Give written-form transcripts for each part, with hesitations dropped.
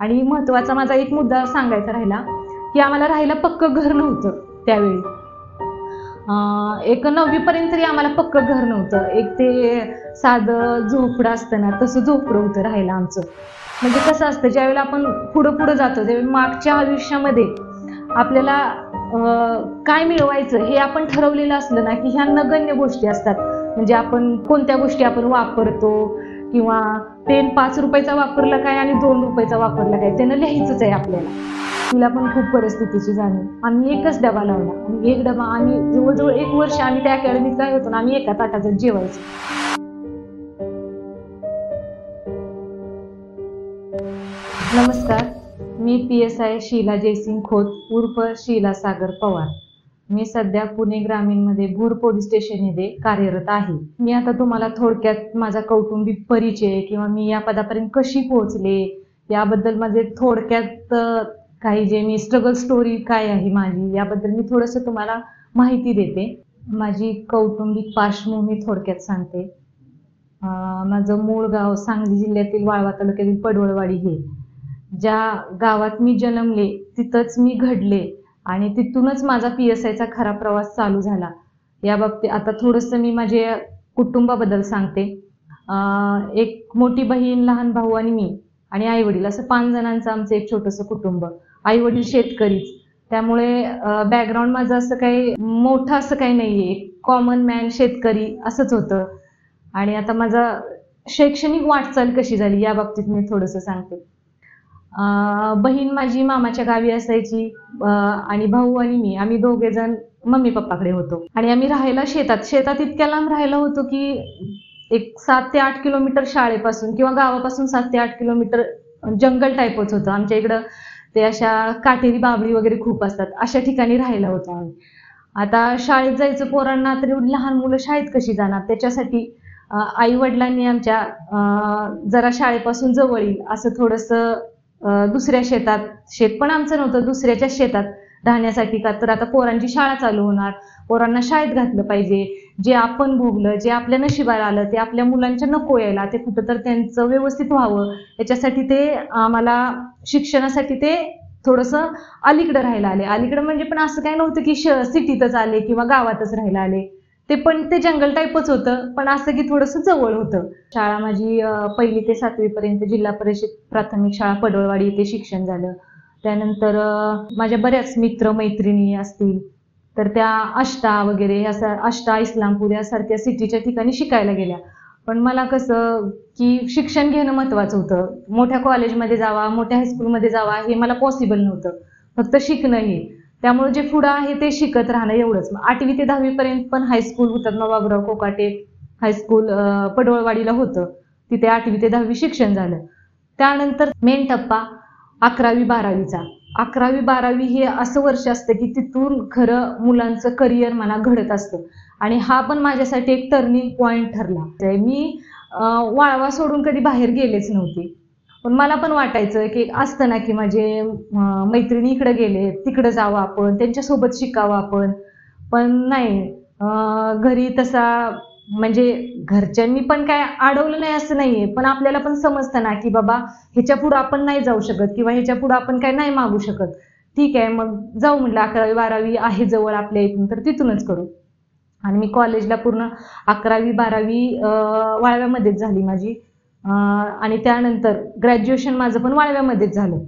आणि महत्त्वाचा माझा एक मुद्दा सांगायचा राहिला की आम्हाला राहायला पक्कं घर नव्हतं त्यावेळी. एक 9वी पर्यंत तरी आम्हाला पक्कं घर नव्हतं. एक ते साधं झोपडं असतं ना, तसं झोपडं होतं राहायला आमचं. म्हणजे कसं असतं, ज्यावेळेला आपण पुढं जातो त्यावेळी मागच्या आयुष्यामध्ये आपल्याला काय मिळवायचं हे आपण ठरवलेलं असलं ना, की ह्या नगण्य गोष्टी असतात. म्हणजे आपण कोणत्या गोष्टी आपण वापरतो किंवा पेन 5 रुपयाचा वापरला काय आणि 2 रुपयाचा वापरला काय, त्यानं लिहायचंच आहे आपल्याला. तिला पण खूप परिस्थितीची जाणीव. आम्ही एकच डबा लावला आणि एक डबा आम्ही जवळजवळ 1 वर्ष आम्ही त्या अकॅडमीत काय होतो ना, आम्ही एका ताटात जेवायचो. नमस्कार, मी PSI शीला जयसिंग खोत उर्फ शीला सागर पवार. मी सध्या पुणे ग्रामीणमध्ये भूर पोलीस स्टेशनमध्ये कार्यरत आहे. मी आता तुम्हाला थोडक्यात माझा कौटुंबिक परिचय किंवा मी या पदापर्यंत कशी पोहोचले याबद्दल माझे थोडक्यात काही जे मी स्ट्रगल स्टोरी काय आहे माझी याबद्दल मी थोडंसं तुम्हाला माहिती देते. माझी कौटुंबिक पार्श्वभूमी थोडक्यात सांगते. माझं मूळ गाव सांगली जिल्ह्यातील वाळवा तालुक्यातील पडवळवाडी हे. ज्या गावात मी जन्मले तिथंच मी घडले आणि तिथूनच माझा PSIचा खरा प्रवास चालू झाला. या बाबतीत आता थोडंसं मी माझ्या कुटुंबाबद्दल सांगते. एक मोठी बहीण, लहान भाऊ आणि मी आणि आईवडील असं 5 जणांचं आमचं एक छोटंसं कुटुंब. आईवडील शेतकरीच, त्यामुळे बॅकग्राऊंड माझं असं काही मोठं असं काही नाहीये. कॉमन मॅन शेतकरी असंच होतं. आणि आता माझा शैक्षणिक वाटचाल कशी झाली या बाबतीत मी थोडंसं सांगते. बहीण माझी मामाच्या गावी असायची आणि भाऊ आणि मी आम्ही दोघे जण मम्मी पप्पाकडे होतो आणि आम्ही राहायला शेतात इतक्या लांब राहायला होतो की एक 7 ते 8 किलोमीटर शाळेपासून किंवा गावापासून 7 ते 8 किलोमीटर जंगल टाईपच होतं. आमच्या इकडं ते अशा काटेरी बाबळी वगैरे खूप असतात, अशा ठिकाणी राहायला होतो आम्ही. आता शाळेत जायचं पोरांना, तर एवढी लहान मुलं शाळेत कशी जाणार, त्याच्यासाठी आई वडिलांनी आमच्या जरा शाळेपासून जवळ येईल असं थोडंसं दुसऱ्या शेतात, शेत पण आमचं नव्हतं, दुसऱ्याच्या शेतात राहण्यासाठी. का तर आता पोरांची शाळा चालू होणार, पोरांना शाळेत घातलं पाहिजे. जे आपण भोगलं, जे आपल्या नशिबाला आलं ते आपल्या मुलांच्या नको यायला, ते कुठं तर त्यांचं व्यवस्थित व्हावं याच्यासाठी ते आम्हाला शिक्षणासाठी ते थोडंसं अलीकडं राहायला आले. अलीकडं म्हणजे पण असं काही नव्हतं की सिटीतच आले किंवा गावातच राहायला आले, ते पण ते जंगल टाईपच होतं, पण असं की थोडंसं जवळ होतं. शाळा माझी 1ली ते 7वी पर्यंत जिल्हा परिषद प्राथमिक शाळा पडवळवाडी येथे शिक्षण झालं. त्यानंतर माझ्या बऱ्याच मित्र मैत्रिणी असतील तर त्या आष्टा वगैरे आष्टा, इस्लामपूर यासारख्या सिटीच्या ठिकाणी शिकायला गेल्या. पण मला कसं की शिक्षण घेणं महत्त्वाचं होतं. मोठ्या कॉलेजमध्ये जावा, मोठ्या हायस्कूलमध्ये जावा हे मला पॉसिबल नव्हतं, फक्त शिकणं हे. त्यामुळे जे पुढं आहे ते शिकत राहणं एवढंच. 8वी ते 10वी पर्यंत पण हायस्कूल हुतात्मा बाबूराव कोकाटे हायस्कूल पडवळवाडीला होतं, तिथे 8वी ते 10वी शिक्षण झालं. त्यानंतर मेन टप्पा 11वी 12वीचा. 11वी 12वी हे असं वर्ष असतं की तिथून खरं मुलांचं करिअर म्हणा घडत असतं आणि हा पण माझ्यासाठी एक टर्निंग पॉईंट ठरला. मी वाळवा सोडून कधी बाहेर गेलेच नव्हते, पण मला पण वाटायचं की असतं ना की माझे मैत्रिणी इकडे गेले, तिकडे जावं आपण, त्यांच्यासोबत शिकावं आपण. पण नाही, घरी तसा म्हणजे घरच्यांनी पण काय अडवलं नाही असं नाहीये, पण आपल्याला पण समजतं ना की बाबा ह्याच्या पुढं आपण नाही जाऊ शकत किंवा ह्याच्या पुढं आपण काय नाही मागू शकत. ठीक आहे, मग जाऊ म्हटलं, 11वी 12वी आहे जवळ आपल्या इथून तर तिथूनच करू. आणि मी कॉलेजला पूर्ण 11वी 12वी वाळव्यामध्येच झाली माझी. आणि त्यानंतर ग्रॅज्युएशन माझं पण वाळव्यामध्येच झालं.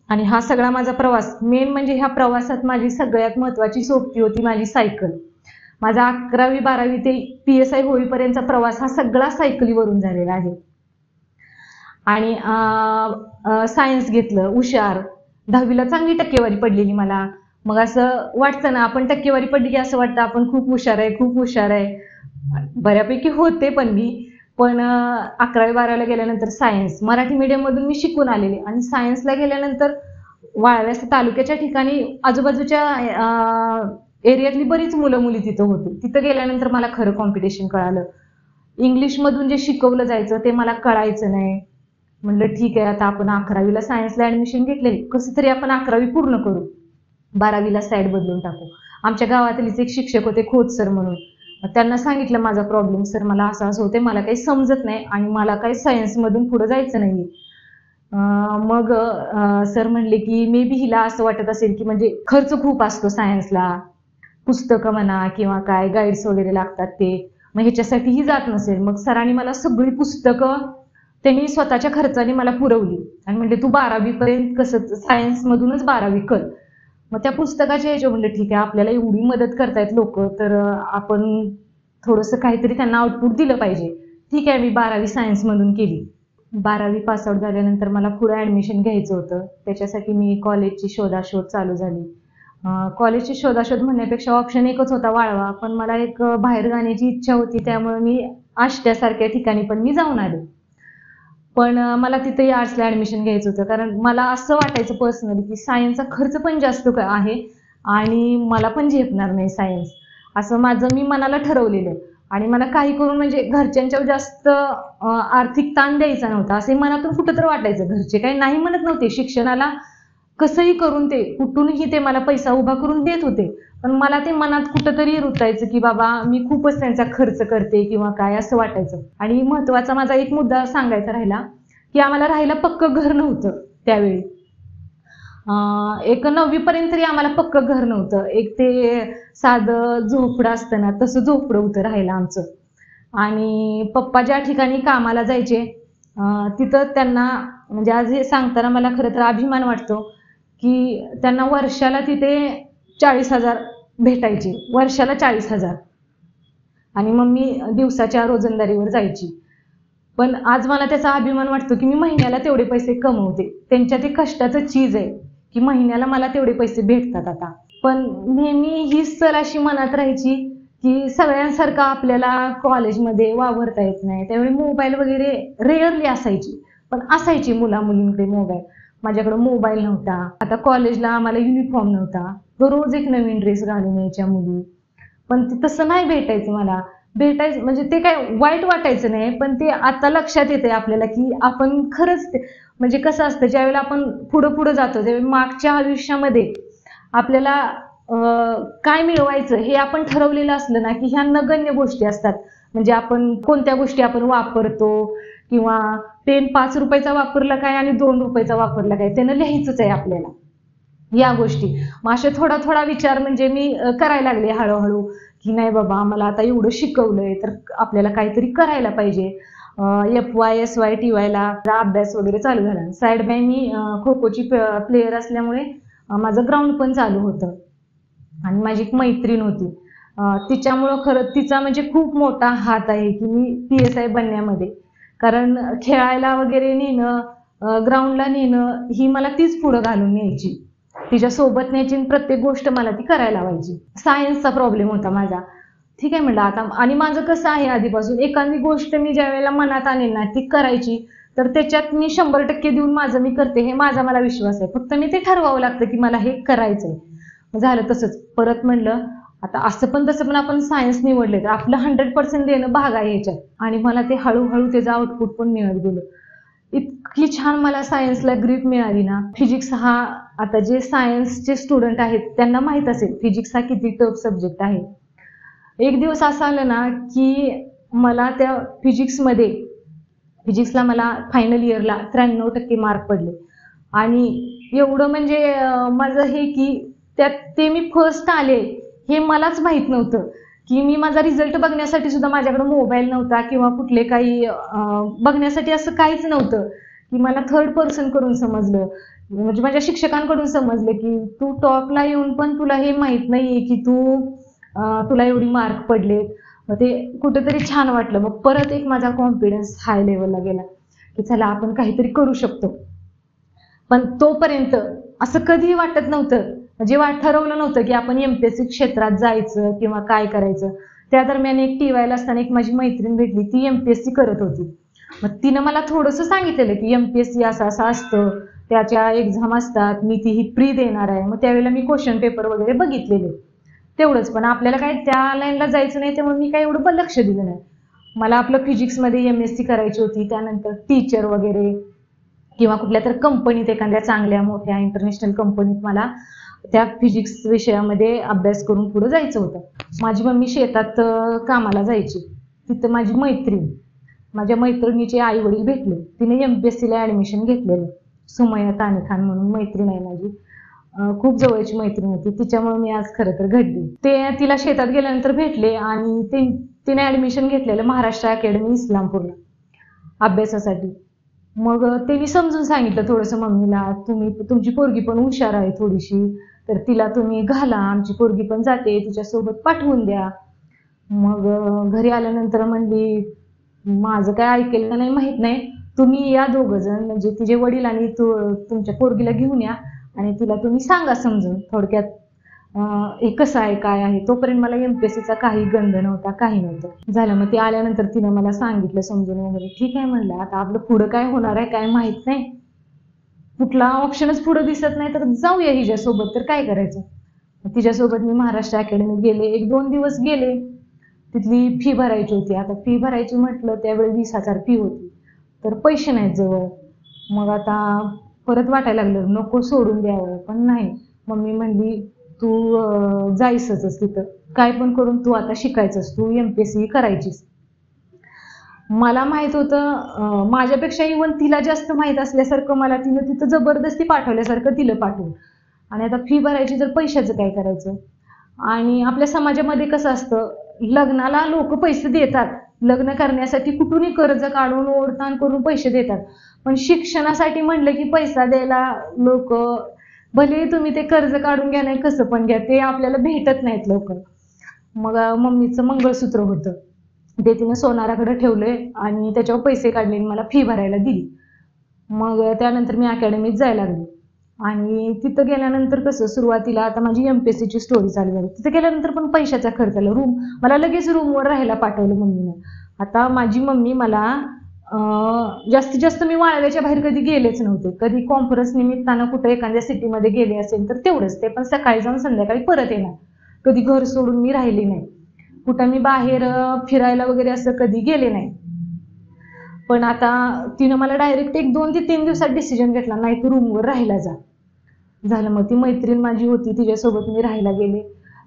आणि हा सगळा माझा प्रवास, मेन म्हणजे ह्या प्रवासात माझी सगळ्यात महत्त्वाची सोबती होती माझी सायकल. माझा 11वी 12वी ते PSI होईपर्यंतचा प्रवास हा सगळा सायकलीवरून झालेला आहे. आणि सायन्स घेतलं, हुशार, 10वीला चांगली टक्केवारी पडलेली मला. मग असं वाटतं ना, आपण टक्केवारी पडली की असं वाटतं आपण खूप हुशार आहे, खूप हुशार आहे. बऱ्यापैकी होते पण मी. पण 11वी 12वीला गेल्यानंतर सायन्स, मराठी मीडियममधून मी शिकून आलेले आणि सायन्सला गेल्यानंतर वाळव्या तालुक्याच्या ठिकाणी आजूबाजूच्या एरियातली बरीच मुलं मुली तिथं होती. तिथं गेल्यानंतर मला खरं कॉम्पिटिशन कळालं. इंग्लिशमधून जे शिकवलं जायचं ते मला कळायचं नाही. म्हणलं ठीक आहे, आता आपण 11वीला सायन्सला ॲडमिशन घेतले, कसं तरी आपण 11वी पूर्ण करू, 12वीला साईड बदलून टाकू. आमच्या गावातलेच एक शिक्षक होते खोत सर म्हणून, त्यांना सांगितलं माझा प्रॉब्लेम, सर मला असं असं होते, मला काही समजत नाही आणि मला काही सायन्समधून पुढं जायचं नाही. मग सर म्हणले की मे बी हिला असं वाटत असेल की म्हणजे खर्च खूप असतो सायन्सला, पुस्तकं म्हणा किंवा काय गाईड्स वगैरे लागतात ते, मग ह्याच्यासाठीही जात नसेल. मग सरांनी मला सगळी पुस्तकं त्यांनी स्वतःच्या खर्चाने मला पुरवली आणि म्हणले तू 12वी पर्यंत कसं सायन्स मधूनच 12वी कर. मग त्या पुस्तकाच्या ह्याच्या म्हणलं ठीक आहे, आपल्याला एवढी मदत करतायत लोक, तर आपण थोडंसं काहीतरी त्यांना आउटपुट दिलं पाहिजे. ठीक आहे, मी 12वी सायन्स मधून केली. 12वी पासआउट झाल्यानंतर मला पुढे ऍडमिशन घ्यायचं होतं. त्याच्यासाठी मी कॉलेजची शोधाशोध चालू झाली. कॉलेजची शोधाशोध म्हणण्यापेक्षा ऑप्शन एकच होता वाळवा, पण मला एक बाहेर जाण्याची इच्छा होती, त्यामुळे मी आष्ट्यासारख्या ठिकाणी पण मी जाऊन आले. पण मला तिथेही आर्ट्सला ऍडमिशन घ्यायचं होतं, कारण मला असं वाटायचं पर्सनली की सायन्सचा खर्च पण जास्त आहे आणि मला पण झेपणार नाही सायन्स, असं माझं मी मनाला ठरवलेलं. आणि मला काही करून म्हणजे घरच्यांच्यावर जास्त आर्थिक ताण द्यायचा नव्हता, असे मनातून कुठं तर वाटायचं. घरचे काही नाही म्हणत नव्हते, शिक्षणाला कसंही करून ते कुठूनही ते मला पैसा उभा करून देत होते, पण मला ते मनात कुठंतरी रुतायचं की बाबा मी खूपच त्यांचा खर्च करते किंवा काय असं वाटायचं. आणि महत्वाचा माझा एक मुद्दा सांगायचा राहिला की आम्हाला राहायला पक्कं घर नव्हतं त्यावेळी. एक 9वी पर्यंत तरी आम्हाला पक्कं घर नव्हतं. एक ते साधं झोपडं असतं ना, तसं झोपडं होतं राहायला आमचं. आणि पप्पा ज्या ठिकाणी कामाला जायचे तिथं त्यांना म्हणजे आज हे सांगताना मला खरं तर अभिमान वाटतो की त्यांना वर्षाला तिथे 40,000 भेटायचे, वर्षाला 40,000. आणि मग मी दिवसाच्या रोजंदारीवर जायची. पण आज मला त्याचा अभिमान वाटतो की मी महिन्याला तेवढे पैसे कमवते. त्यांच्या ते कष्टाचं चीज आहे की महिन्याला मला तेवढे पैसे भेटतात आता. पण नेहमी ही सल अशी मनात राहायची की सगळ्यांसारखं आपल्याला कॉलेजमध्ये वावरता येत नाही. त्यावेळी मोबाईल वगैरे रेअरली असायची, पण असायची मुला-मुलींकडे मोबाईल. माझ्याकडे मोबाईल नव्हता. आता कॉलेजला आम्हाला युनिफॉर्म नव्हता, रोज एक नवीन ड्रेस घालून यायच्या मुली. पण ते तसं नाही भेटायचं मला. भेटायचं म्हणजे ते काय वाईट वाटायचं नाही, पण ते आता लक्षात येते आपल्याला की आपण खरंच ते म्हणजे कसं असतं, ज्यावेळेला आपण पुढं पुढं जातो त्यावेळी मागच्या आयुष्यामध्ये आपल्याला काय मिळवायचं हे आपण ठरवलेलं असलं ना, की ह्या नगण्य गोष्टी असतात. म्हणजे आपण कोणत्या गोष्टी आपण वापरतो किंवा पेन 5 रुपयाचा वापरला काय आणि 2 रुपयाचा वापरला काय, त्यानं लिहायचंच आहे आपल्याला या गोष्टी. मग असे थोडा थोडा विचार म्हणजे मी करायला लागले हळूहळू की नाही बाबा, आम्हाला आता एवढं शिकवलंय तर आपल्याला काहीतरी करायला पाहिजे. FY SY TY ला अभ्यास वगैरे चालू झाला. साईड बाय मी खो खोची प्लेयर असल्यामुळे माझं ग्राउंड पण चालू होतं. आणि माझी एक मैत्रीण होती, तिच्यामुळं खरं तिचा म्हणजे खूप मोठा हात आहे की मी PSI बनण्यामध्ये. कारण खेळायला वगैरे नेणं, ग्राउंडला नेणं ही मला तीच पुढं घालून न्यायची, तिच्या सोबत न्यायची आणि प्रत्येक गोष्ट मला ती करायला लावायची. सायन्सचा प्रॉब्लेम होता माझा. ठीक आहे म्हणलं आता, आणि माझं कसं आहे आधीपासून एखादी गोष्ट मी ज्या वेळेला मनात आणेल ना ती करायची, तर त्याच्यात मी 100% देऊन माझं मी करते, हे माझा मला विश्वास आहे. फक्त मी ते ठरवावं लागतं की मला हे करायचंय. झालं तसंच. परत म्हणलं आता असं पण तसं पण आपण सायन्स निवडले तर आपलं 100% देणं भाग आहे ह्याच्यात. आणि मला ते हळूहळू त्याचं आउटपुट पण मिळत गेलं. इतकी छान मला सायन्सला ग्रीप मिळाली ना. फिजिक्स हा, आता जे सायन्सचे स्टुडंट आहेत त्यांना माहित असेल फिजिक्स हा किती टफ सब्जेक्ट आहे. एक दिवस असं आलं ना की मला त्या फिजिक्सला मला फायनल इयरला 93% मार्क पडले. आणि एवढं म्हणजे माझं हे की त्यात ते मी फर्स्ट आले हे मलाच माहित नव्हतं. की मी माझा रिझल्ट बघण्यासाठी सुद्धा माझ्याकडे मोबाईल नव्हता किंवा कुठले काही बघण्यासाठी असं काहीच नव्हतं. की मला थर्ड पर्सन कडून समजलं, म्हणजे माझ्या शिक्षकांकडून समजलं की तू टॉपला येऊन पण तुला हे माहित नाहीये की तुला एवढी मार्क पडले. मग ते कुठेतरी छान वाटलं. मग परत एक माझा कॉन्फिडन्स हाय लेवलला गेला की चला आपण काहीतरी करू शकतो. पण तोपर्यंत असं कधीही वाटत नव्हतं, जेव्हा ठरवलं नव्हतं की आपण MPSC क्षेत्रात जायचं किंवा काय करायचं. त्या दरम्यान एक TY ला असताना एक माझी मैत्रीण भेटली, ती MPSC करत होती. मग तिनं मला थोडंसं सांगितलेलं की MPSC असं असं असतं, त्याच्या एक्झाम असतात, मी ती ही प्री देणार आहे. मग त्यावेळेला मी क्वेश्चन पेपर वगैरे बघितलेले तेवढंच. पण आपल्याला काय त्या लाईनला जायचं नाही, त्यामुळे मी काय एवढं लक्ष दिलं नाही. मला आपलं फिजिक्समध्ये MSc करायची होती, त्यानंतर टीचर वगैरे किंवा कुठल्या तर कंपनीत, एखाद्या चांगल्या मोठ्या इंटरनॅशनल कंपनीत मला त्या फिजिक्स विषयामध्ये अभ्यास करून पुढे जायचं होतं. माझी मम्मी शेतात कामाला जायची. तिथं माझ्या मैत्रिणीचे आई वडील भेटले. तिने MPSC ला ऍडमिशन घेतलेलं. सुमया ताने खान म्हणून मैत्रीण आहे माझी, खूप जवळची मैत्रीण होती. तिच्यामुळे मी आज खरं तर घडली. ते तिला शेतात गेल्यानंतर भेटले आणि तिने ऍडमिशन घेतलेलं महाराष्ट्र अकॅडमी इस्लामपूरला अभ्यासासाठी. मग ते मी समजून सांगितलं थोडंसं मम्मीला, तुमची पोरगी पण हुशार आहे थोडीशी, तर तिला तुम्ही घाला, आमची पोरगी पण जाते, तिच्यासोबत पाठवून द्या. मग घरी आल्यानंतर म्हणली, माझं काय ऐकेल का नाही माहित नाही, तुम्ही या दोघं जण, म्हणजे तिचे वडील आणि तुमच्या पोरगीला घेऊन या आणि तिला तुम्ही सांगा समजून थोडक्यात हे कसं आहे काय आहे. तोपर्यंत मला एमपीएससीचा काही गंध नव्हता, काही नव्हतं झालं. मग ती आल्यानंतर तिनं मला सांगितलं समजून वगैरे. ठीक आहे म्हणलं, आता आपलं पुढं काय होणार आहे काय माहित नाही, कुठला ऑप्शनच पुढे दिसत नाही, तर जाऊया हिच्यासोबत, तर काय करायचं. तिच्यासोबत मी महाराष्ट्र अकॅडमी गेले, 1-2 दिवस गेले. तिथली फी भरायची होती. आता फी भरायची म्हटलं त्यावेळी 20,000 फी होती, तर पैसे नाहीत जवळ. मग आता परत वाटायला लागलं नको सोडून द्यावं, पण नाही. मम्मी म्हणली तू जायचंच तिथं, काय पण करून तू आता शिकायचंस, तू एमपीएससी करायचीस. मला माहित होतं, माझ्यापेक्षा इव्हन तिला जास्त माहित असल्यासारखं मला तिनं तिथं जबरदस्ती पाठवल्यासारखं तिला पाठवून. आणि आता फी भरायची तर पैशाचं काय करायचं. आणि आपल्या समाजामध्ये कसं असतं, लग्नाला लोक पैसे देतात, लग्न करण्यासाठी कुठूनही कर्ज काढून ओढताण करून पैसे देतात, पण शिक्षणासाठी म्हणलं की पैसा द्यायला लोक, भले तुम्ही ते कर्ज काढून घ्या नाही कसं पण घ्या, ते आपल्याला भेटत नाहीत लवकर. मग मम्मीचं मंगळसूत्र होतं, ते तिनं सोनाराकडे ठेवलंय आणि त्याच्यावर पैसे काढले आणि मला फी भरायला दिली. मग त्यानंतर मी अकॅडमीत जायला लागली. आणि तिथं गेल्यानंतर कसं सुरुवातीला आता माझी एमपीएससीची स्टोरी चालू झाली. तिथं गेल्यानंतर पण पैशाचा खर्च आला. मला लगेच रूमवर राहायला पाठवलं मम्मीनं. आता माझी मम्मी मला जास्तीत जास्त मी वाळव्याच्या बाहेर कधी गेलेच नव्हते. कधी कॉन्फरन्स निमित्तानं कुठं एखाद्या सिटीमध्ये गेले असेल तर तेवढंच, ते पण सकाळी जाऊन संध्याकाळी परत येणार. कधी घर सोडून मी राहिली नाही, कुठं मी बाहेर फिरायला वगैरे असं कधी गेले नाही. पण आता तिनं मला डायरेक्ट 1-2 ते 3 दिवसात डिसिजन घेतला, नाही तू रूमवर राहायला जा. झालं. मग ती मैत्रीण माझी होती, तिच्यासोबत मी राहायला गेले.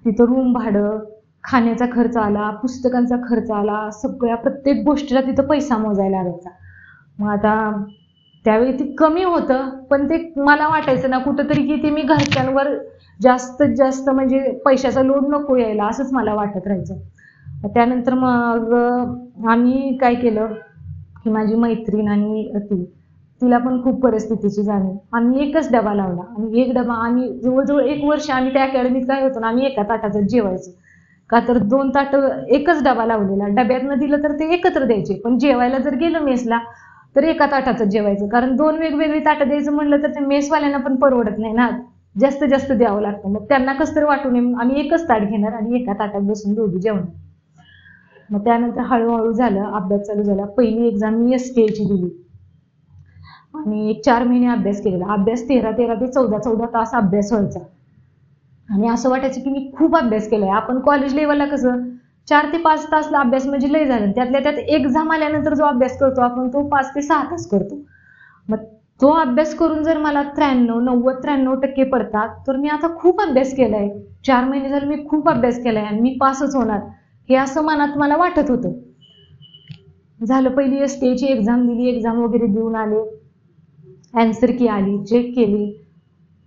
तिथं रूम भाडं, खाण्याचा खर्च आला, पुस्तकांचा खर्च आला, सगळ्या प्रत्येक गोष्टीला तिथं पैसा मोजायला लागायचा. मग आता त्यावेळी ते कमी होतं, पण ते मला वाटायचं ना कुठंतरी की ते मी घरच्यांवर जास्तीत जास्त म्हणजे पैशाचा लोड नको यायला, असंच मला वाटत राहायचं. त्यानंतर मग आम्ही काय केलं की माझी मैत्रीण आणि तिला पण खूप परिस्थितीची जाणीव, आम्ही एकच डबा लावला. आणि एक डबा आम्ही जवळजवळ 1 वर्ष आम्ही त्या अकॅडमीत काय होतं ना, आम्ही एका ताटातच जेवायचो. का तर 2 ताटं एकच डबा लावलेला, डब्यातनं दिलं तर ते एकत्र द्यायचे, पण जेवायला जर गेलं मेसला तर एका ताटातच जेवायचं. कारण 2 वेगवेगळी ताटं द्यायचं म्हणलं तर ते मेसवाल्यांना पण परवडत नाही ना, जास्त जास्त द्यावं लागतं. मग त्यांना कसं तरी वाटू नये आम्ही एकच ताट घेणार आणि एका ताटात बसून दोघी जेवणार. मग त्यानंतर हळूहळू झालं, अभ्यास चालू झाला. पहिली एक्झाम मी STAची दिली आणि 4 महिने अभ्यास केलेला. अभ्यास 13 ते 14 तास अभ्यास व्हायचा आणि असं वाटायचं की मी खूप अभ्यास केलाय. आपण कॉलेज लेवलला कसं 4 ते 5 तासला अभ्यास म्हणजे लय झालं, त्यातल्या त्यात एक्झाम आल्यानंतर जो अभ्यास करतो आपण तो 5 ते 6 तास करतो. मग तो अभ्यास करून जर मला 90-93% पडतात, तर मी आता खूप अभ्यास केलाय, 4 महिने झाले मी खूप अभ्यास केलाय आणि मी पासच होणार, हे असं मनात मला वाटत होतं. झालं. पहिली STAची एक्झाम दिली, एक्झाम वगैरे देऊन आले, ॲन्सर की आली, चेक केली,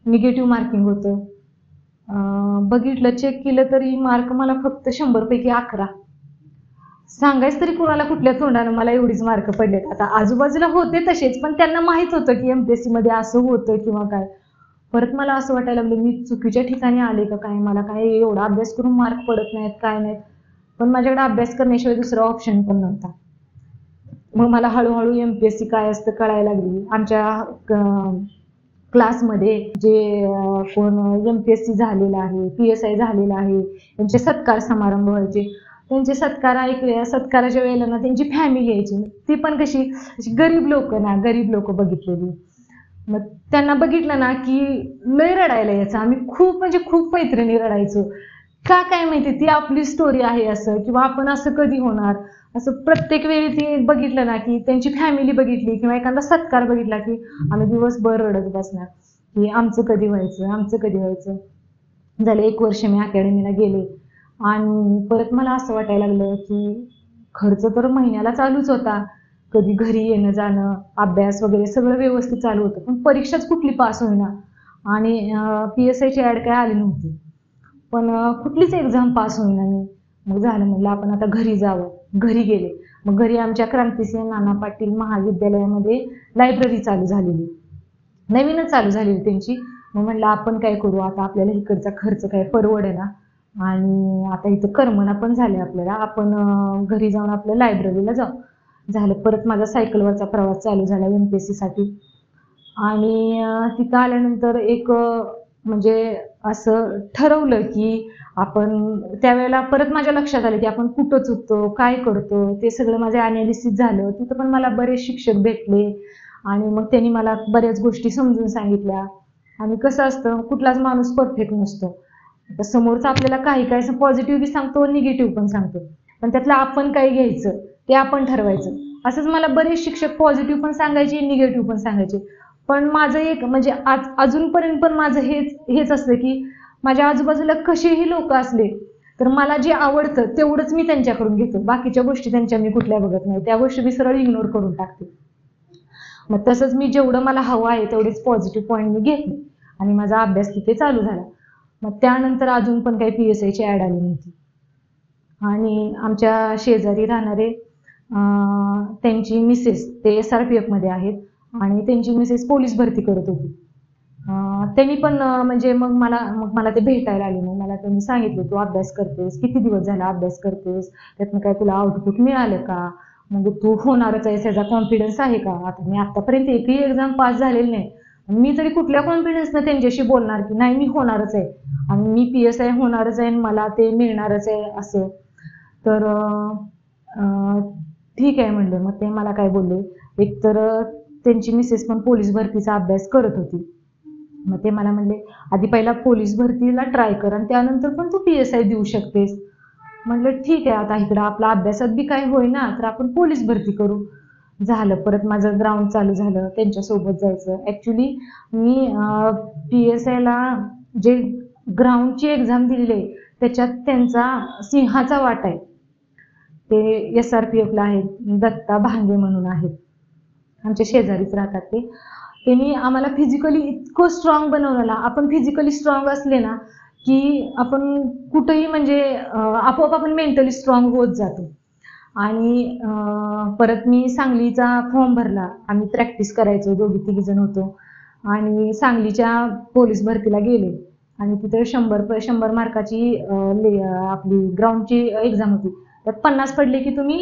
निगेटिव्ह मार्किंग होतं. बघितलं, चेक केलं तरी मार्क मला फक्त 100 पैकी 11. सांगायचं तरी कुणाला कुठल्या तोंडानं मला एवढीच मार्क पडलेत. आता आजूबाजूला होते तसेच, पण त्यांना माहित होतं की एमपीएससी मध्ये असं होतं किंवा काय. परत मला असं वाटायला लागलं मी चुकीच्या ठिकाणी आले का काय, मला काय एवढा अभ्यास करून मार्क पडत नाहीत काय नाहीत. पण माझ्याकडे अभ्यास करण्याशिवाय दुसरा ऑप्शन पण नव्हता. मग मला हळूहळू एमपीएससी काय असतं कळायला लागली. आमच्या क्लासमध्ये जे कोण एमपीएससी झालेला आहे, PSI झालेला आहे, त्यांचे सत्कार समारंभ व्हायचे. त्यांचे सत्काराच्या वेळेला ना त्यांची फॅमिली यायची, ती पण कशी गरीब लोक बघितलेली. मग त्यांना बघितलं ना की लय रडायला यायचं. आम्ही खूप म्हणजे खूप मैत्रिणी रडायचो. का काय माहिती, ती आपली स्टोरी आहे असं, किंवा आपण असं कधी होणार असं. प्रत्येक वेळी ती बघितलं ना की त्यांची फॅमिली बघितली किंवा एखादा सत्कार बघितला की आम्ही दिवसभर रडत बसणार की आमचं कधी व्हायचं. झालं 1 वर्ष मी अकॅडमीला गेले आणि परत मला असं वाटायला लागलं की खर्च तर महिन्याला चालूच होता, कधी घरी येणं जाणं, अभ्यास वगैरे सगळं व्यवस्थित चालू होतं. पण परीक्षाच कुठली पास होईना आणि PSIची ॲड काय आली नव्हती. पण कुठलीच एक्झाम पास होईना मी. मग झालं, म्हटलं आपण आता घरी जावं. घरी गेले. मग घरी आमच्या क्रांतिसिंह नाना पाटील महाविद्यालयामध्ये लायब्ररी चालू झालेली, नवीनच चालू झालेली त्यांची. मग म्हटलं आपण काय करू आता, आपल्याला इकडचा खर्च काय परवडेना आणि आता इथं करमना पण झाले आपल्याला, आपण घरी जाऊन आपल्या लायब्ररीला जाऊ. झालं, परत माझा सायकलवरचा प्रवास चालू झाला MPSC साठी. आणि तिथं आल्यानंतर एक म्हणजे असं ठरवलं की आपण त्यावेळेला परत माझ्या लक्षात आलं की आपण कुठं चुकतो, काय करतो, ते सगळं माझं ॲनालिसिस झालं. तिथं पण मला बरेच शिक्षक भेटले आणि मग त्यांनी मला बऱ्याच गोष्टी समजून सांगितल्या. आणि कसं असतं, कुठलाच माणूस परफेक्ट नसतो. आता समोरचा आपल्याला काही पॉझिटिव्ह बी सांगतो, निगेटिव्ह पण सांगतो, पण त्यातलं आपण काय घ्यायचं ते आपण ठरवायचं. असंच मला बरेच शिक्षक पॉझिटिव्ह पण सांगायचे, निगेटिव्ह पण सांगायचे. पण माझं एक म्हणजे अजूनपर्यंत पण माझं हेच असतं की माझ्या आजूबाजूला कसेही लोक असले तर मला जे आवडतं तेवढंच मी त्यांच्याकडून घेतो. बाकीच्या गोष्टी त्यांच्या मी कुठल्या बघत नाही, त्या गोष्टी मी सरळ इग्नोर करून टाकते. मग तसंच मी जेवढं मला हवं आहे तेवढेच पॉझिटिव्ह पॉईंट मी घेतले आणि माझा अभ्यास तिथे चालू झाला. मग त्यानंतर अजून पण काही PSIची ॲड आली नव्हती. आणि आमच्या शेजारी राहणारे त्यांची मिसेस ते SRPF मध्ये आहेत आणि त्यांची मिसेस पोलीस भरती करत होती. त्यांनी पण म्हणजे मग मला ते भेटायला आले. मग मला त्यांनी सांगितलं, तू अभ्यास करतेस, किती दिवस झाला अभ्यास करतेस, त्यातनं काय तुला आउटपुट मिळालं का, मग तू होणारच आहे त्याचा कॉन्फिडन्स आहे का. आता मी आतापर्यंत एकही एक्झाम पास झालेली नाही, मी तरी कुठल्या कॉन्फिडन्सनं त्यांच्याशी बोलणार की नाही मी होणारच आहे आणि मी PSI होणारच आहे, मला ते मिळणारच आहे असं. तर ठीक आहे म्हणलं. मग ते मला काय बोलले, एकतर त्यांची मिसेस पण पोलीस भरतीचा अभ्यास करत होती. मग ते मला म्हणले, आधी पहिला पोलीस भरतीला ट्राय कर आणि त्यानंतर पण तू PSI देऊ शकतेस. म्हटलं ठीक आहे, आता इकडं आपला अभ्यासात बी काय होईना तर आपण पोलीस भरती करू. झालं, परत माझं ग्राउंड चालू झालं त्यांच्यासोबत जायचं. ॲक्च्युली मी PSIला जे ग्राउंडची एक्झाम दिलेली आहे त्याच्यात त्यांचा सिंहाचा वाटा आहे. ते SRPFला आहेत, दत्ता भांगे म्हणून आहेत, आमच्या शेजारीच राहतात ते. त्यांनी आम्हाला फिजिकली इतकं स्ट्रॉंग बनवलेला. आपण फिजिकली स्ट्रॉंग असले ना की आपण कुठंही म्हणजे आपोआप आपण मेंटली स्ट्रॉंग होत जातो. आणि परत मी सांगलीचा फॉर्म भरला. आम्ही प्रॅक्टिस करायचो, 2-3 जण होतो आणि सांगलीच्या पोलीस भरतीला गेले आणि तिथे 100 मार्काची आपली ग्राउंडची एक्झाम होती. त्यात 50 पडले की तुम्ही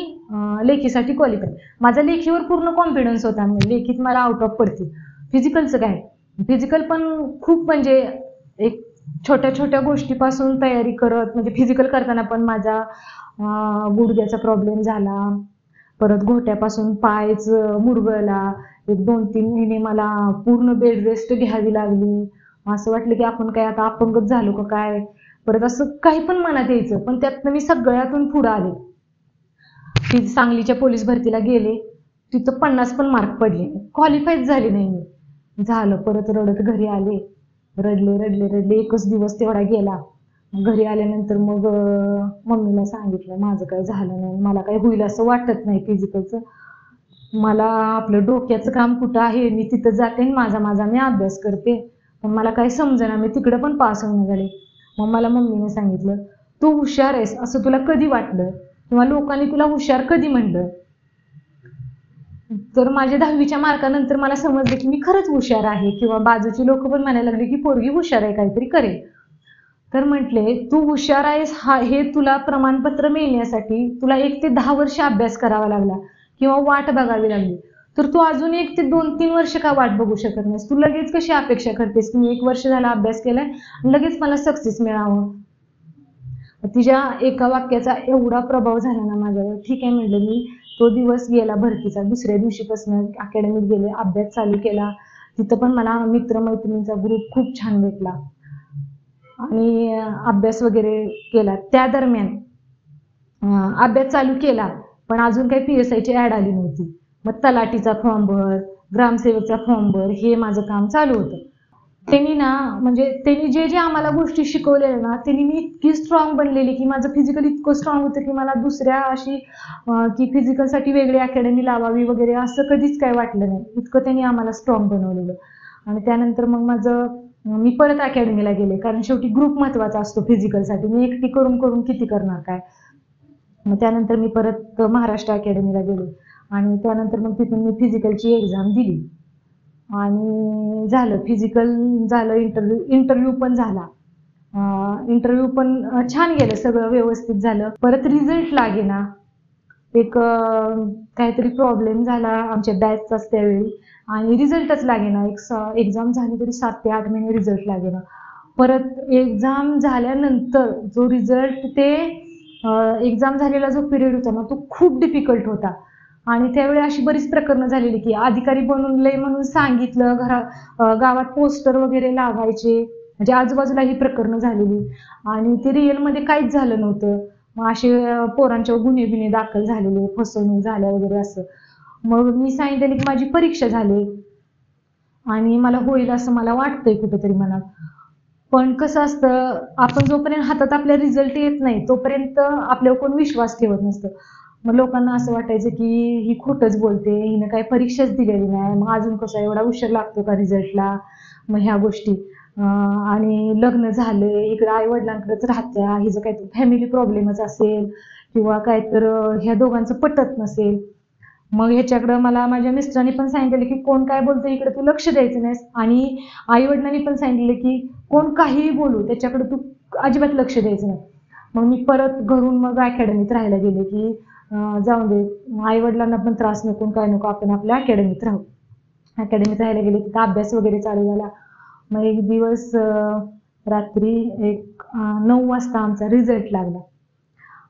लेखीसाठी क्वालिफाय. माझा लेखीवर पूर्ण कॉन्फिडन्स होता, लेखीत मला आउट ऑफ पडते. फिजिकलचं काय, फिजिकल पण खूप म्हणजे एक छोट्या छोट्या गोष्टीपासून तयारी करत, म्हणजे फिजिकल करताना पण माझा गुडघ्याचा प्रॉब्लेम झाला, परत घोट्यापासून पायच मुरगळला. एक 2-3 महिने मला पूर्ण बेड रेस्ट घ्यावी लागली. असं वाटलं की आपण काय आता अपंगच झालो का काय. परत असं काही पण मनात यायचं, पण त्यातनं मी सगळ्यातून पुढे आले. सांगलीच्या पोलीस भरतीला गेले, तिथं 50 पण मार्क पडले, क्वालिफायच झाले नाही मी. झालं, परत रडत घरी आले. रडले. एकच दिवस तेवढा गेला. घरी आल्यानंतर मग मम्मीला सांगितलं माझं काय झालं नाही, मला काय होईल असं वाटत नाही फिजिकलचं. मला आपलं डोक्याचं काम कुठं आहे, मी तिथं जाते आणि माझा मी अभ्यास करते, पण मला काही समजेना, मी तिकडं पण पास होणं झाले. मग मला मम्मीने सांगितलं, तू हुशार आहेस असं तुला कधी वाटलं किंवा लोकांनी तुला हुशार कधी म्हणलं. तर माझ्या 10वीच्या मार्कानंतर मला समजलं की मी खरंच हुशार आहे, किंवा बाजूची लोक पण म्हणायला लागले की पोरगी हुशार आहे, काहीतरी करेल. तर म्हटले, तू हुशार आहेस हे तुला प्रमाणपत्र मिळण्यासाठी तुला 1 ते 10 वर्ष अभ्यास करावा लागला किंवा वाट बघावी लागली, तर तू अजून 1 ते 2-3 वर्ष का वाट बघू शकत नाहीस. तू लगेच कशी अपेक्षा करतेस की मी 1 वर्ष झाला अभ्यास केलाय लगेच मला सक्सेस मिळावं. तिच्या एका वाक्याचा एवढा प्रभाव झाला ना माझ्यावर. ठीक आहे म्हटलं मी. तो दिवस गेला भरतीचा. दुसऱ्या दिवशीपासून अकॅडमीत गेले, अभ्यास चालू केला. तिथं पण मला मित्रमैत्रिणींचा ग्रुप खूप छान भेटला आणि अभ्यास वगैरे केला. त्या दरम्यान अभ्यास चालू केला, पण अजून काही PSIची ॲड आली नव्हती. मग तलाठीचा फॉर्म भर, ग्रामसेवकचा फॉर्म भर, हे माझं काम चालू होतं. त्यांनी ना म्हणजे त्यांनी जे जे आम्हाला गोष्टी शिकवलेल्या ना, त्यांनी मी इतकी स्ट्रॉंग बनलेली की माझं फिजिकल इतकं स्ट्रॉंग होतं की मला दुसऱ्या अशी की फिजिकलसाठी वेगळी अकॅडमी लावावी वगैरे असं कधीच काय वाटलं नाही. इतकं त्यांनी आम्हाला स्ट्रॉंग बनवलेलं. आणि त्यानंतर मग मी परत अकॅडमीला गेले, कारण शेवटी ग्रुप महत्वाचा असतो फिजिकलसाठी. मी एकटी करून करून किती करणार काय. मग त्यानंतर मी परत महाराष्ट्र अकॅडमीला गेले आणि त्यानंतर मग तिथून मी फिजिकलची एक्झाम दिली आणि झालं फिजिकल झालं, इंटरव्ह्यू पण झाला. इंटरव्ह्यू पण छान गेलं, सगळं व्यवस्थित झालं. परत रिझल्ट लागेना, एक काहीतरी प्रॉब्लेम झाला आमच्या बॅचचाच त्यावेळी आणि रिझल्टच लागेना. एक्झाम झाली तरी 7 ते 8 महिने रिझल्ट लागेना. परत एक्झाम झाल्यानंतर जो रिझल्ट ते एक्झाम झालेला जो पिरियड होता ना, तो खूप डिफिकल्ट होता. आणि त्यावेळी अशी बरीच प्रकरणं झालेली की अधिकारी बनवलंय म्हणून सांगितलं, गावात पोस्टर वगैरे लावायचे, म्हणजे आजूबाजूला ही प्रकरणं झालेली आणि ते रिअलमध्ये काहीच झालं नव्हतं. मग असे पोरांच्यावर गुन्हे बिन्हे दाखल झालेले, फसवणूक झाल्या वगैरे असं. मग मी सांगितलं की माझी परीक्षा झाली आणि मला होईल असं मला वाटतंय कुठेतरी मनात. पण कसं असतं, आपण जोपर्यंत हातात आपल्या रिझल्ट येत नाही तोपर्यंत आपल्यावर कोण विश्वास ठेवत नसतं. मग लोकांना असं वाटायचं की ही खोटंच बोलते, हिनं काही परीक्षाच दिलेली नाही, मग अजून कसं एवढा उशीर लागतो का रिझल्टला, मग ह्या गोष्टी. आणि लग्न झालंय, इकडं आई वडिलांकडेच राहत्या, हिचं काहीतरी फॅमिली प्रॉब्लेमच असेल किंवा काय तर ह्या दोघांचं पटत नसेल. मग ह्याच्याकडं मला माझ्या मिस्टरांनी पण सांगितलं की कोण काय बोलतं इकडे तू लक्ष द्यायचं नाहीस, आणि आई वडिलांनी पण सांगितलं की कोण काहीही बोलू त्याच्याकडे तू अजिबात लक्ष द्यायचं नाही. मग मी परत घरून मग अकॅडमीत राहायला गेले की जाऊन दे, आई वडिलांना पण त्रास नको काय नको, आपण आपल्या अकॅडमीत राहू. अकॅडमीत राहायला गेले, तिथं अभ्यास वगैरे चालू झाला. मग एक दिवस रात्री 9 वाजता आमचा रिझल्ट लागला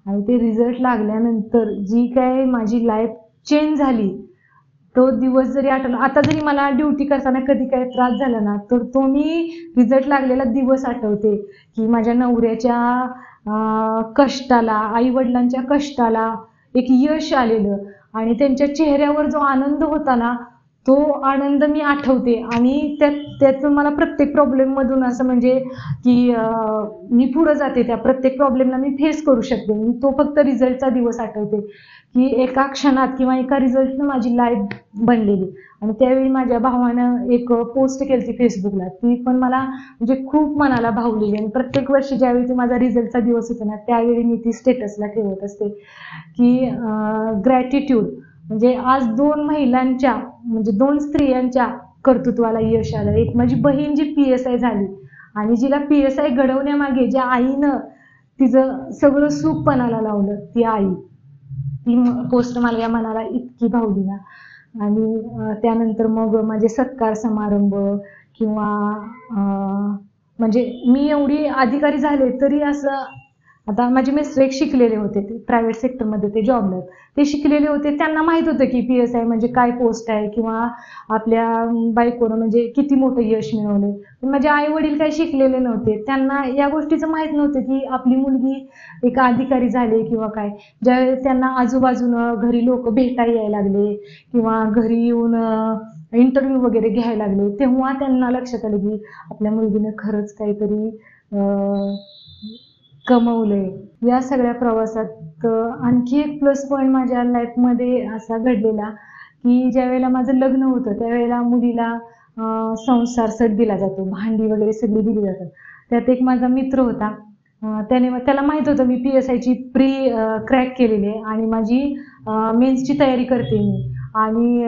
आणि ते रिझल्ट लागल्यानंतर जी काय माझी लाईफ चेंज झाली, तो दिवस जरी आठवला, आता जरी मला ड्युटी करताना कधी काही त्रास झाला ना, तर तो मी रिझल्ट लागलेला दिवस आठवते की माझ्या नवऱ्याच्या कष्टाला, आई वडिलांच्या कष्टाला एक यश आलेलं आणि त्यांच्या चेहऱ्यावर जो आनंद होता ना, तो आनंद मी आठवते. आणि त्याचं मला प्रत्येक प्रॉब्लेम मधून असं म्हणजे की मी पुढे जाते, त्या प्रत्येक प्रॉब्लेमला मी फेस करू शकते. मी तो फक्त रिझल्टचा दिवस आठवते की एका क्षणात किंवा एका रिझल्टनं माझी लाईफ बनलेली. आणि त्यावेळी माझ्या भावानं एक पोस्ट केली फेसबुकला, ती पण मला म्हणजे खूप मनाला भावलेली. आणि प्रत्येक वर्षी ज्यावेळी माझा रिझल्टचा दिवस होता ना, त्यावेळी मी ती स्टेटसला ठेवत असते की ग्रॅटिट्यूड, म्हणजे आज 2 महिलांच्या म्हणजे 2 स्त्रियांच्या कर्तृत्वाला यश आलं. एक माझी बहीण जी PSI झाली आणि जिला PSI घडवण्यामागे ज्या आईनं तिचं सगळं सुख पणाला लावलं, ती आई. ती पोस्ट मला या मनाला इतकी भावली ना. आणि त्यानंतर मग माझे सत्कार समारंभ किंवा म्हणजे मी एवढी अधिकारी झाले तरी असं, आता माझे मिस्टर एक शिकलेले होते, ते प्रायव्हेट सेक्टरमध्ये ते जॉबला, ते शिकलेले होते, त्यांना माहित होतं की PSI म्हणजे काय पोस्ट आहे किंवा आपल्या बायकोनं म्हणजे किती मोठं यश मिळवलंय. पण माझे आई वडील काही शिकलेले नव्हते, त्यांना या गोष्टीचं माहित नव्हतं की आपली मुलगी एक अधिकारी झाली किंवा काय. ज्यावेळेस त्यांना आजूबाजूनं घरी लोक भेटायला यायला लागले किंवा घरी येऊन इंटरव्ह्यू वगैरे घ्यायला लागले, तेव्हा त्यांना लक्षात आलं की आपल्या मुलगीनं खरंच काहीतरी कमवलंय. या सगळ्या प्रवासात आणखी एक प्लस पॉईंट माझ्या लाईफमध्ये असा घडलेला की ज्यावेळेला माझं लग्न होतं त्यावेळेला मुलीला संसार सेट दिला जातो, भांडी वगैरे सगळी दिली जातात. त्यात एक माझा मित्र होता, त्याला माहित होतं मी PSIची प्री क्रॅक केलेली आहे आणि माझी मेन्सची तयारी करते मी, आणि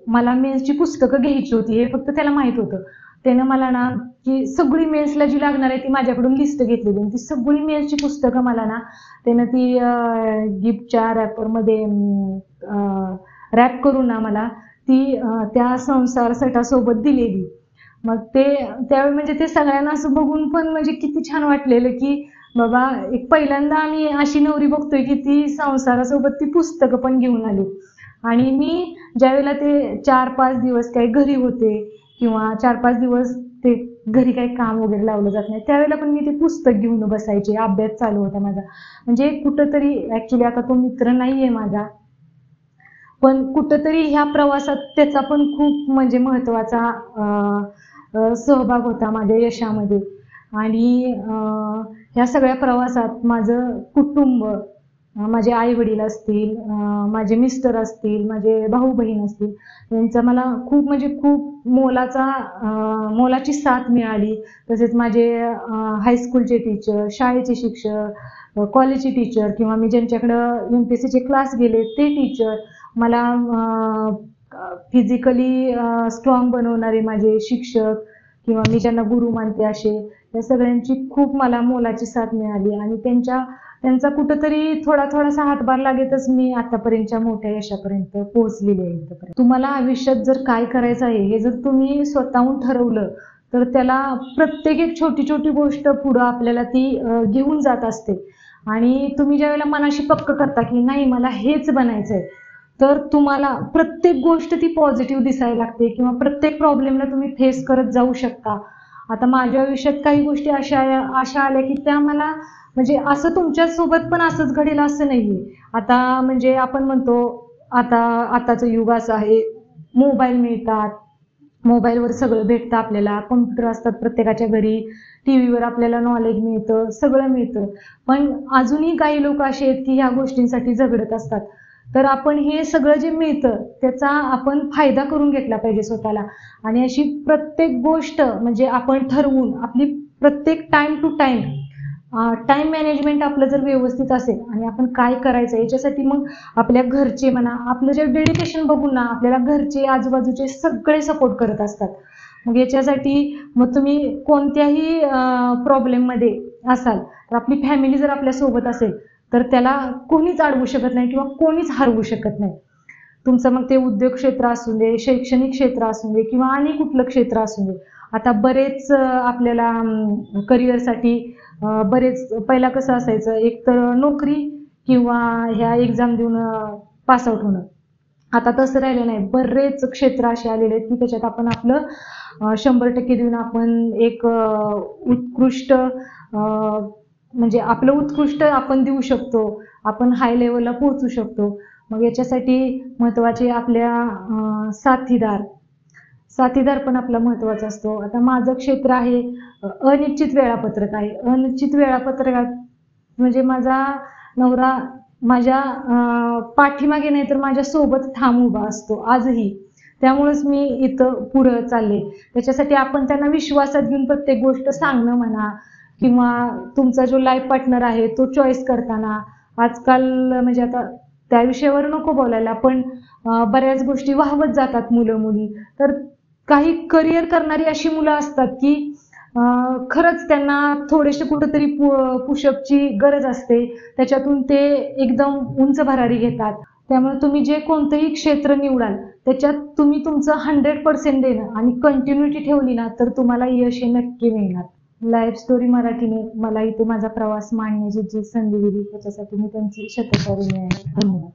मला मेन्सची पुस्तकं घ्यायची होती, हे फक्त त्याला माहित होतं. त्यानं मला ना की सगळी मेन्सला जी लागणार आहे ती माझ्याकडून लिस्ट घेतलेली, ती सगळी मेन्सची पुस्तकं मला ना त्यानं ती गिफ्टच्या रॅपरमध्ये रॅप करून ना मला ती त्या संसार सेटासोबत दिलेली. मग त्यावेळी म्हणजे ते सगळ्यांना असं बघून पण म्हणजे किती छान वाटलेलं की बाबा एक पहिल्यांदा आम्ही अशी नवरी बघतोय की ती संसारासोबत ती पुस्तकं पण घेऊन आली. आणि मी ज्यावेळेला ते 4-5 दिवस काही घरी होते किंवा 4-5 दिवस ते घरी काही काम वगैरे लावलं जात नाही, त्यावेळेला पण मी ते पुस्तक घेऊन बसायचे, अभ्यास चालू होता माझा. म्हणजे कुठंतरी ऍक्च्युली आता तो मित्र नाहीये माझा, पण कुठंतरी ह्या प्रवासात त्याचा पण खूप म्हणजे महत्वाचा सहभाग होता माझ्या यशामध्ये. आणि ह्या सगळ्या प्रवासात माझं कुटुंब, माझे आई वडील असतील, माझे मिस्टर असतील, माझे भाऊ बहीण असतील, यांचा मला खूप म्हणजे खूप मोलाची साथ मिळाली. तसेच माझे हायस्कूलचे टीचर, शाळेचे शिक्षक, कॉलेजचे टीचर किंवा मी ज्यांच्याकडं MPSCचे क्लास गेले ते टीचर, मला फिजिकली स्ट्रॉंग बनवणारे माझे शिक्षक किंवा मी ज्यांना गुरु मानते असे, या सगळ्यांची खूप मला मोलाची साथ मिळाली. आणि त्यांचा कुठंतरी थोडासा हातभार लागेतच मी आतापर्यंतच्या मोठ्या यशापर्यंत पोहोचलेली आहे. तुम्हाला आयुष्यात जर काय करायचं आहे हे जर तुम्ही स्वतःहून ठरवलं तर त्याला प्रत्येक एक छोटी गोष्ट पुढं आपल्याला ती घेऊन जात असते. आणि तुम्ही ज्यावेळेला मनाशी पक्क करता की नाही मला हेच बनायचंय, तर तुम्हाला प्रत्येक गोष्ट ती पॉझिटिव्ह दिसायला लागते किंवा प्रत्येक प्रॉब्लेमला तुम्ही फेस करत जाऊ शकता. आता माझ्या आयुष्यात काही गोष्टी अशा आल्या की त्या मला म्हणजे असं तुमच्यासोबत पण असंच घडेल असं नाहीये. आता म्हणजे आपण म्हणतो आताचं युग असं आहे, मोबाईल मिळतात, मोबाईलवर सगळं भेटतं आपल्याला, कम्प्युटर असतात प्रत्येकाच्या घरी, टीव्हीवर आपल्याला नॉलेज मिळतं, सगळं मिळतं. पण अजूनही काही लोक असे आहेत की ह्या गोष्टींसाठी झगडत असतात. तर आपण हे सगळं जे मिळतं त्याचा आपण फायदा करून घेतला पाहिजे स्वतःला. आणि अशी प्रत्येक गोष्ट म्हणजे आपण ठरवून आपली प्रत्येक टाइम टू टाइम मॅनेजमेंट आपलं जर व्यवस्थित असेल आणि आपण काय करायचं याच्यासाठी मग आपल्या घरचे म्हणा, आपलं जे डेडिकेशन बघून ना आपल्याला घरचे आजूबाजूचे सगळे सपोर्ट करत असतात. मग याच्यासाठी मग तुम्ही कोणत्याही प्रॉब्लेममध्ये असाल तर आपली फॅमिली जर आपल्या सोबत असेल तर त्याला कोणीच अडवू शकत नाही किंवा कोणीच हरवू शकत नाही. तुमचं मग ते उद्योग क्षेत्र असू दे, शैक्षणिक क्षेत्र असू दे किंवा आणि कुठलं क्षेत्र असू दे. आता बरेच आपल्याला करिअरसाठी बरेच पहिला कसं असायचं, एक तर नोकरी किंवा ह्या एक्झाम देऊन पास आउट होणं. आता तसं राहिलं नाही. बरेच क्षेत्र असे आलेले आहेत की त्याच्यात आपण आपलं 100% देऊन आपण एक उत्कृष्ट म्हणजे आपलं उत्कृष्ट आपण देऊ शकतो, आपण हाय लेवलला पोहोचू शकतो. मग याच्यासाठी महत्त्वाचे आपल्या साथीदार पण आपला महत्त्वाचा असतो. आता माझं क्षेत्र आहे अनिश्चित वेळापत्रक आहे. अनिश्चित वेळापत्रकात म्हणजे माझा नवरा माझ्या पाठीमागे नाही तर माझ्या सोबत ठाम उभा असतो आजही. त्यामुळेच मी इथं पुढं चालले. त्याच्यासाठी आपण त्यांना विश्वासात घेऊन प्रत्येक गोष्ट सांगणं म्हणा किंवा तुमचा जो लाईफ पार्टनर आहे तो चॉईस करताना आजकाल म्हणजे आता त्या विषयावर नको बोलायला, पण बऱ्याच गोष्टी वाहवत जातात मुलं मुली. तर काही करिअर करणारी अशी मुलं असतात की खरंच त्यांना थोडेसे कुठंतरी पुशअपची गरज असते, त्याच्यातून ते एकदम उंच भरारी घेतात. त्यामुळे तुम्ही जे कोणतंही क्षेत्र निवडाल त्याच्यात तुम्ही तुमचं 100% देणं आणि कंटिन्युटी ठेवली ना तर तुम्हाला यश हे नक्की मिळणार. लाईफ स्टोरी मराठीने मला इथे माझा प्रवास मांडण्याची जी संधी दिली त्याच्यासाठी मी त्यांची शतकोटी आहे. धन्यवाद.